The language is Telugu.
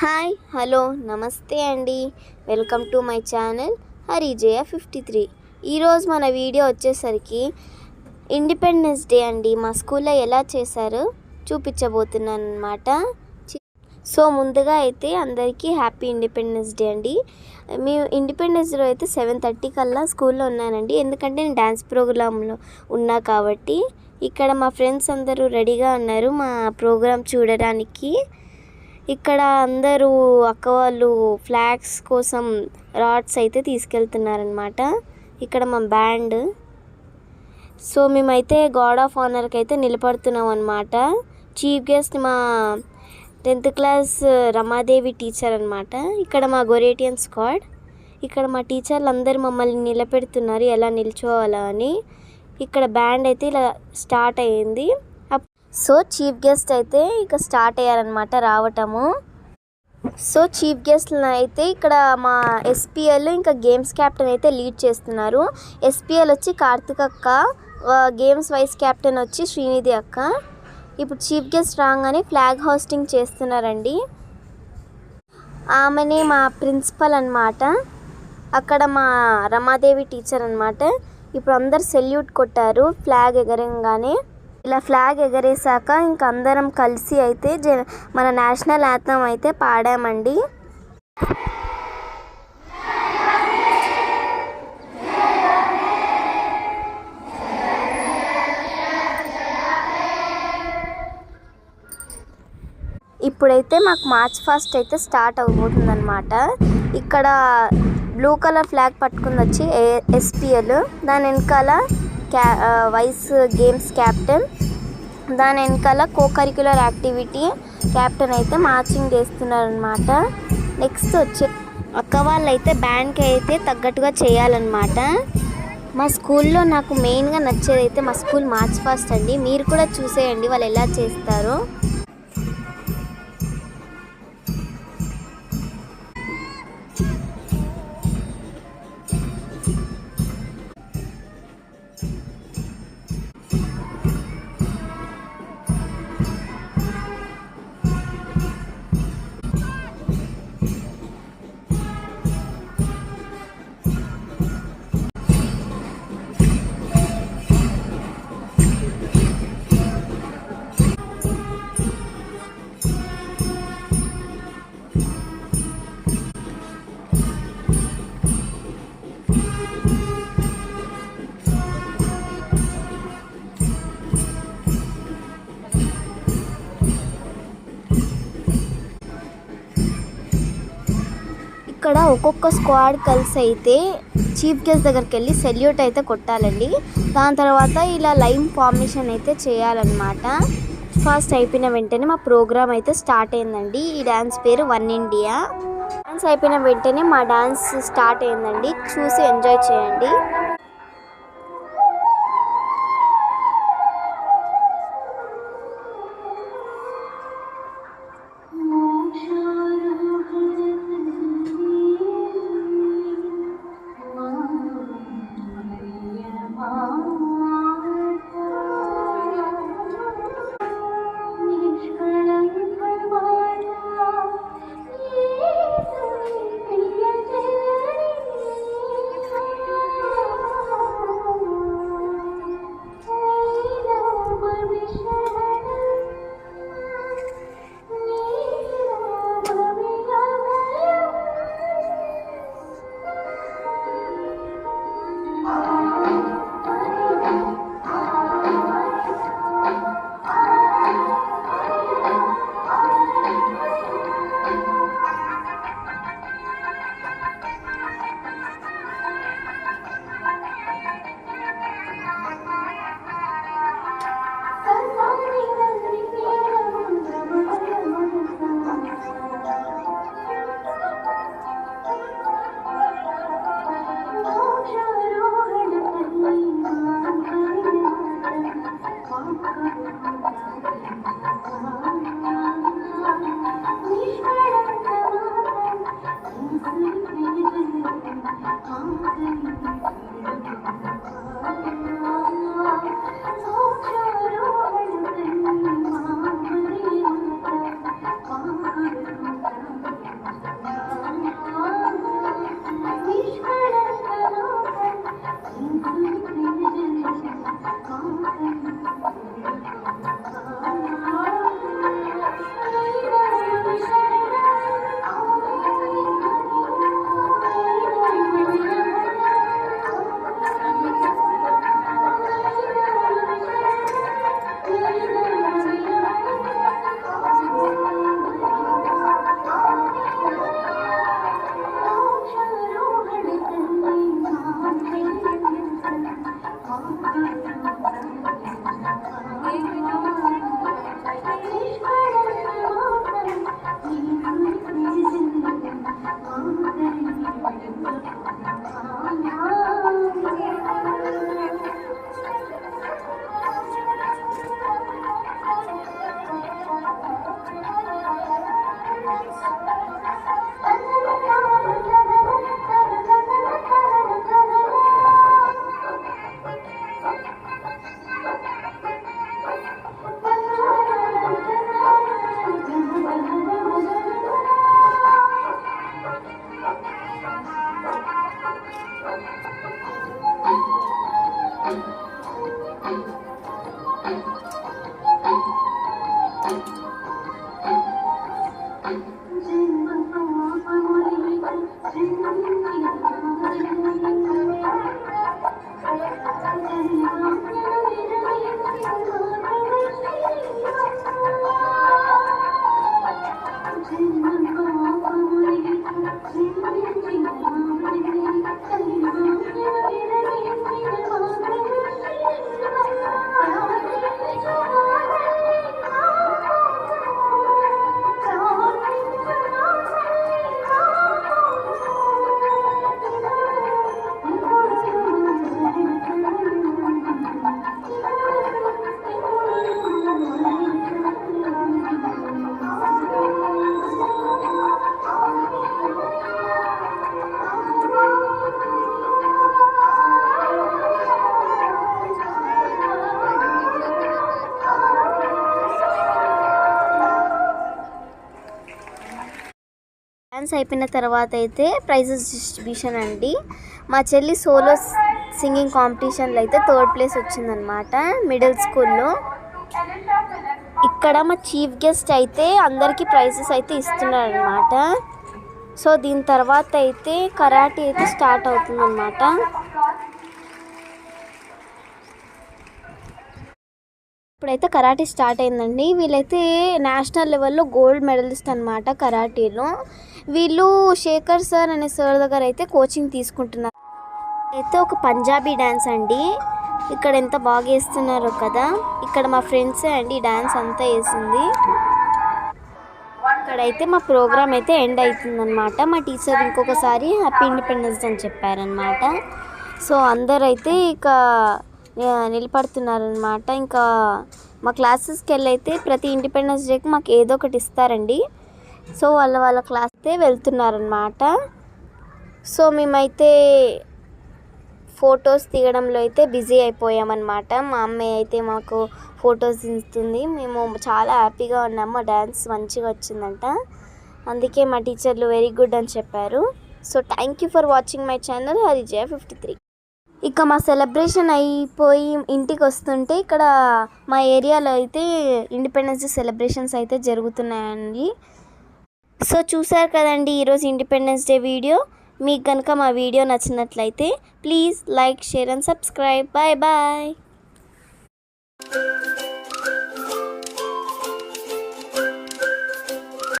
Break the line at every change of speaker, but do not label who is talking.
హాయ్ హలో నమస్తే అండి. Welcome to my channel Harijaya 53. ఈరోజు మన వీడియో వచ్చేసరికి ఇండిపెండెన్స్ డే అండి. మా స్కూల్లో ఎలా చేశారో చూపించబోతున్నాను అన్నమాట. సో ముందుగా అయితే అందరికీ హ్యాపీ ఇండిపెండెన్స్ డే అండి. మేము ఇండిపెండెన్స్ డే అయితే 7:30 కల్లా స్కూల్లో ఉన్నానండి. ఎందుకంటే నేను డ్యాన్స్ ప్రోగ్రాంలో ఉన్నా కాబట్టి. ఇక్కడ మా ఫ్రెండ్స్ అందరూ రెడీగా ఉన్నారు మా ప్రోగ్రాం చూడడానికి. ఇక్కడ అందరూ అక్క వాళ్ళు ఫ్లాగ్స్ కోసం రాడ్స్ అయితే తీసుకెళ్తున్నారనమాట. ఇక్కడ మా బ్యాండ్. సో మేమైతే గార్డ్ ఆఫ్ ఆనర్కి అయితే నిలబడుతున్నాం అనమాట. చీఫ్ గెస్ట్ మా 10th క్లాస్ రమాదేవి టీచర్ అనమాట. ఇక్కడ మా గొరేటియన్ స్క్వాడ్. ఇక్కడ మా టీచర్లు అందరూ మమ్మల్ని నిలబెడుతున్నారు ఎలా నిల్చోవాలా అని. ఇక్కడ బ్యాండ్ అయితే ఇలా స్టార్ట్ అయ్యింది. సో చీఫ్ గెస్ట్ అయితే ఇక స్టార్ట్ అయ్యారనమాట రావటము. సో చీఫ్ గెస్ట్లను అయితే ఇక్కడ మా ఎస్పీఎల్ ఇంకా గేమ్స్ క్యాప్టెన్ అయితే లీడ్ చేస్తున్నారు. ఎస్పీఎల్ వచ్చి కార్తిక్ అక్క, గేమ్స్ వైస్ క్యాప్టెన్ వచ్చి శ్రీనిధి అక్క. ఇప్పుడు చీఫ్ గెస్ట్ రాగానే ఫ్లాగ్ హోస్టింగ్ చేస్తున్నారండి. ఆమెనే మా ప్రిన్సిపల్ అన్నమాట. అక్కడ మా రమాదేవి టీచర్ అన్నమాట. ఇప్పుడు అందరు సెల్యూట్ కొట్టారు ఫ్లాగ్ ఎగరంగానే. ఇలా ఫ్లాగ్ ఎగరేసాక ఇంక అందరం కలిసి అయితే మన నేషనల్ యాంథమ్ అయితే పాడామండి. ఇప్పుడైతే మాకు మార్చ్ ఫస్ట్ అయితే స్టార్ట్ అవబోతుంది అనమాట. ఇక్కడ బ్లూ కలర్ ఫ్లాగ్ పట్టుకుని వచ్చి ఎస్పీఎల్, దాని వెనకాల వైస్ గేమ్స్ క్యాప్టెన్, దాని వెనకాల కరిక్యులర్ యాక్టివిటీ క్యాప్టెన్ అయితే మార్చింగ్ చేస్తున్నారనమాట. నెక్స్ట్ వచ్చే అక్క వాళ్ళు అయితే బ్యాండ్కి అయితే తగ్గట్టుగా చేయాలన్నమాట. మా స్కూల్లో నాకు మెయిన్గా నచ్చేది అయితే మా స్కూల్ మార్చ్ ఫాస్ట్ అండి. మీరు కూడా చూసేయండి వాళ్ళు ఎలా చేస్తారో. ఇక్కడ ఒక్కొక్క స్క్వాడ్ కలిసి అయితే చీఫ్ గెస్ట్ దగ్గరికి వెళ్ళి సెల్యూట్ అయితే కొట్టాలండి. దాని తర్వాత ఇలా లైన్ ఫార్మేషన్ అయితే చేయాలన్నమాట. ఫస్ట్ అయిపోయిన వెంటనే మా ప్రోగ్రామ్ అయితే స్టార్ట్ అయిందండి. ఈ డ్యాన్స్ పేరు వన్ ఇండియా. డ్యాన్స్ అయిపోయిన వెంటనే మా డ్యాన్స్ స్టార్ట్ అయిందండి. చూసి ఎంజాయ్ చేయండి. డాన్స్ అయిపోయిన తర్వాత అయితే ప్రైజెస్ డిస్ట్రిబ్యూషన్ అండి. మా చెల్లి సోలో సింగింగ్ కాంపిటీషన్లో అయితే 3rd ప్లేస్ వచ్చిందనమాట మిడిల్ స్కూల్లో. ఇక్కడ మా చీఫ్ గెస్ట్ అయితే అందరికీ ప్రైజెస్ అయితే ఇస్తున్నారనమాట. సో దీని తర్వాత అయితే కరాటే అయితే స్టార్ట్ అవుతుందన్నమాట. ఇప్పుడైతే కరాటే స్టార్ట్ అయిందండి. వీళ్ళైతే నేషనల్ లెవెల్లో గోల్డ్ మెడలిస్ట్ అనమాట కరాటీలో. వీళ్ళు శేఖర్ సార్ అనే సార్ దగ్గర అయితే కోచింగ్ తీసుకుంటున్నారు. అయితే ఒక పంజాబీ డ్యాన్స్ అండి. ఇక్కడ ఎంత బాగా వేస్తున్నారో కదా. ఇక్కడ మా ఫ్రెండ్సే అండి డ్యాన్స్ అంతా వేసింది. ఇక్కడైతే మా ప్రోగ్రామ్ అయితే ఎండ్ అవుతుందన్నమాట. మా టీచర్ ఇంకొకసారి హ్యాపీ ఇండిపెండెన్స్ డే అని చెప్పారనమాట. సో అందరైతే ఇక నిలబడుతున్నారనమాట. ఇంకా మా క్లాసెస్కి వెళ్ళైతే ప్రతి ఇండిపెండెన్స్ డేకి మాకు ఏదో ఒకటి ఇస్తారండి. సో వాళ్ళ క్లాస్ అయితే వెళ్తున్నారనమాట. సో మేమైతే ఫొటోస్ తీయడంలో అయితే బిజీ అయిపోయామన్నమాట. మా అమ్మాయి అయితే మాకు ఫొటోస్ తీస్తుంది. మేము చాలా హ్యాపీగా ఉన్నాము. డ్యాన్స్ మంచిగా వచ్చిందంట. అందుకే మా టీచర్లు వెరీ గుడ్ అని చెప్పారు. So thank you for watching my channel Harijaya 53. ఇక మా సెలబ్రేషన్ అయిపోయి ఇంటికి వస్తుంటే ఇక్కడ మా ఏరియాలో అయితే ఇండిపెండెన్స్ డే సెలబ్రేషన్స్ అయితే జరుగుతున్నాయండి. సో చూసారు కదండి ఈరోజు ఇండిపెండెన్స్ డే వీడియో. మీకు కనుక మా వీడియో నచ్చినట్లయితే please like, share and subscribe. Bye bye.